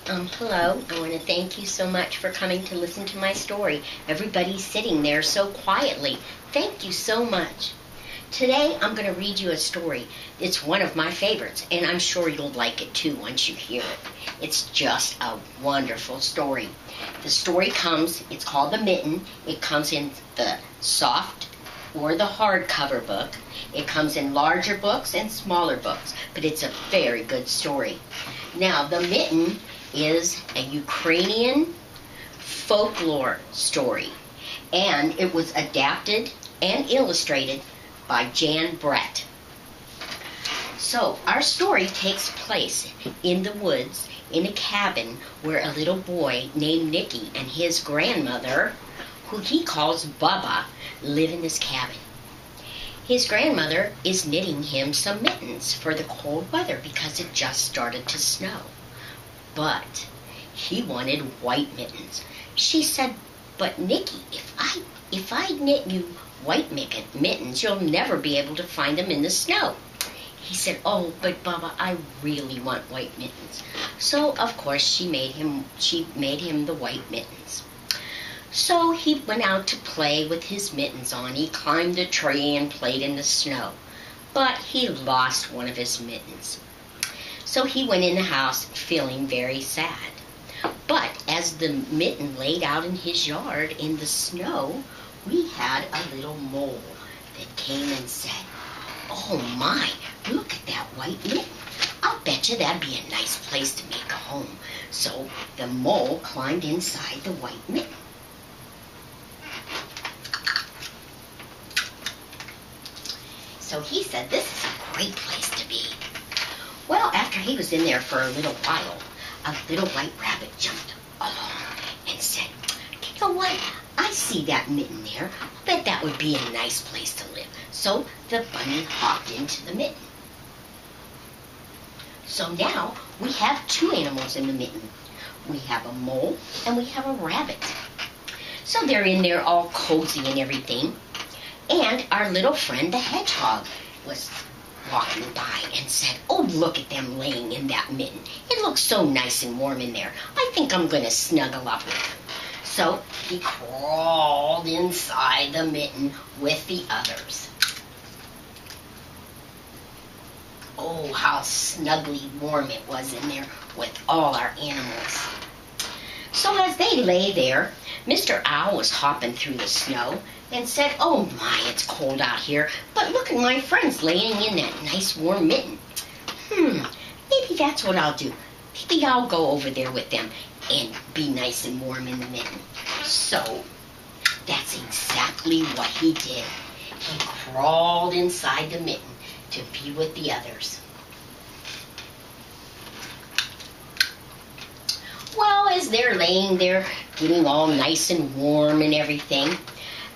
Hello. I want to thank you so much for coming to listen to my story. Everybody's sitting there so quietly. Thank you so much. Today I'm going to read you a story. It's one of my favorites, and I'm sure you'll like it too once you hear it. It's just a wonderful story. The story it's called The Mitten. It comes in the soft or the hardcover book. It comes in larger books and smaller books, but it's a very good story. Now, The Mitten is a Ukrainian folklore story, and it was adapted and illustrated by Jan Brett. So our story takes place in the woods in a cabin where a little boy named Nicky and his grandmother, who he calls Baba, live in this cabin. His grandmother is knitting him some mittens for the cold weather because it just started to snow. But he wanted white mittens. She said, "But Nicky, if I knit you white mittens, you'll never be able to find them in the snow." He said, "Oh, but Baba, I really want white mittens." So of course she made him the white mittens. So he went out to play with his mittens on. He climbed a tree and played in the snow. But he lost one of his mittens. So he went in the house feeling very sad. But as the mitten laid out in his yard in the snow, we had a little mole that came and said, "Oh my, look at that white mitten. I'll bet you that'd be a nice place to make a home." So the mole climbed inside the white mitten. So he said, "This is a great place to be." Well, after he was in there for a little while, a little white rabbit jumped along and said, "You know what? I see that mitten there. I bet that would be a nice place to live." So the bunny hopped into the mitten. So now we have two animals in the mitten. We have a mole and we have a rabbit. So they're in there all cozy and everything. And our little friend, the hedgehog, was walking by and said, "Oh, look at them laying in that mitten. It looks so nice and warm in there. I think I'm going to snuggle up with them." So he crawled inside the mitten with the others. Oh, how snugly warm it was in there with all our animals. So as they lay there, Mr. Owl was hopping through the snow and said, "Oh my, it's cold out here, but look at my friends laying in that nice warm mitten. Maybe that's what I'll do. Maybe I'll go over there with them and be nice and warm in the mitten." So that's exactly what he did. He crawled inside the mitten to be with the others. Well, as they're laying there getting all nice and warm and everything,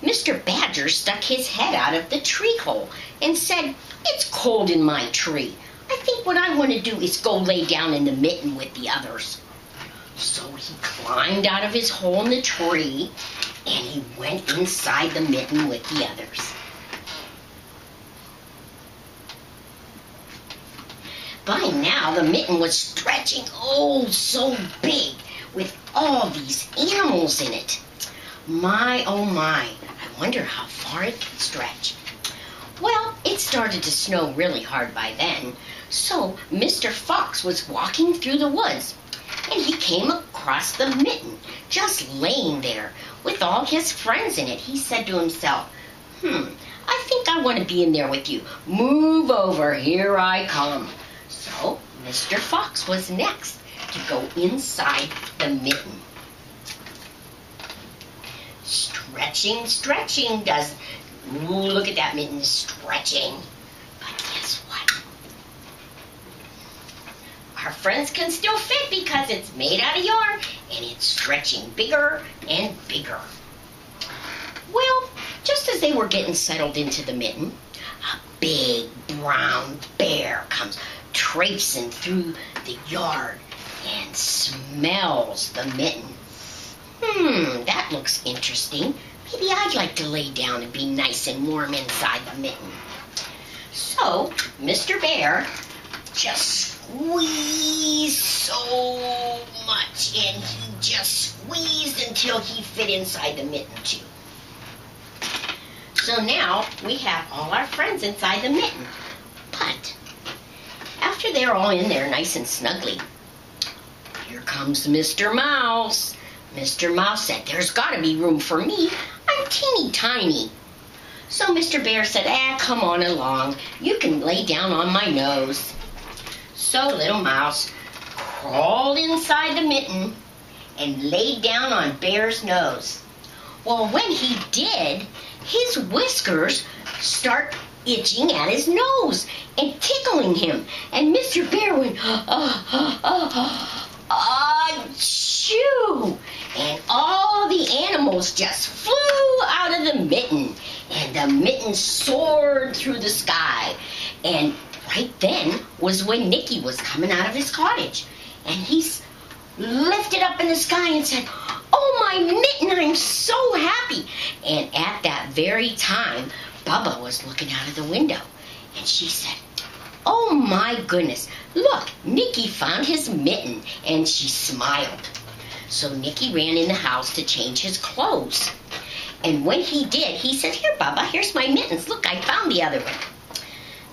Mr. Badger stuck his head out of the tree hole and said, "It's cold in my tree. I think what I want to do is go lay down in the mitten with the others." So he climbed out of his hole in the tree and he went inside the mitten with the others. By now the mitten was stretching so big with all these animals in it. My, oh my, I wonder how far it can stretch. Well, it started to snow really hard by then, so Mr. Fox was walking through the woods, and he came across the mitten, just laying there with all his friends in it. He said to himself, "I think I want to be in there with you. Move over, here I come." So Mr. Fox was next to go inside the mitten. Stretching does. Ooh, look at that mitten stretching. But guess what? Our friends can still fit because it's made out of yarn and it's stretching bigger and bigger. Well, just as they were getting settled into the mitten, a big brown bear comes traipsing through the yard and smells the mitten. That looks interesting. Maybe I'd like to lay down and be nice and warm inside the mitten. So Mr. Bear just squeezed so much, and he just squeezed until he fit inside the mitten too. So now we have all our friends inside the mitten. But after they're all in there nice and snugly, here comes Mr. Mouse. Mr. Mouse said, there's got to be room for me. I'm teeny tiny. So Mr. Bear said, come on along. You can lay down on my nose. So little Mouse crawled inside the mitten and laid down on Bear's nose. Well, when he did, his whiskers start itching at his nose and tickling him. And Mr. Bear went, achoo! And all the animals just flew out of the mitten. And the mitten soared through the sky. And right then was when Nicky was coming out of his cottage. And he's lifted up in the sky and said, oh, my mitten, I'm so happy. And at that very time, Bubba was looking out of the window. And she said, oh, my goodness, look, Nicky found his mitten. And she smiled. So Nicky ran in the house to change his clothes. And when he did, he said, here, Bubba, here's my mittens. Look, I found the other one.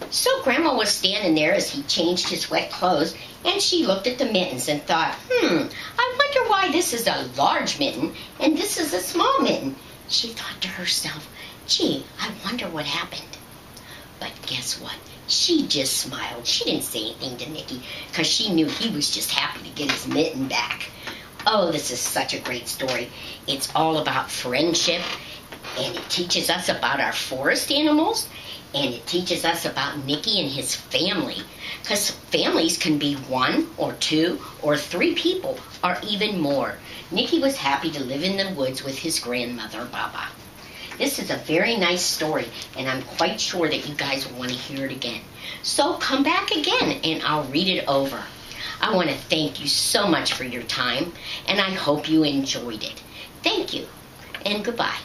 So Grandma was standing there as he changed his wet clothes, and she looked at the mittens and thought, I wonder why this is a large mitten and this is a small mitten. She thought to herself, gee, I wonder what happened. But guess what? She just smiled. She didn't say anything to Nicky because she knew he was just happy to get his mitten back. Oh, this is such a great story. It's all about friendship, and it teaches us about our forest animals, and it teaches us about Nicky and his family, because families can be 1 or 2 or 3 people, or even more. Nicky was happy to live in the woods with his grandmother, Baba. This is a very nice story, and I'm quite sure that you guys will want to hear it again. So come back again, and I'll read it over. I want to thank you so much for your time, and I hope you enjoyed it. Thank you, and goodbye.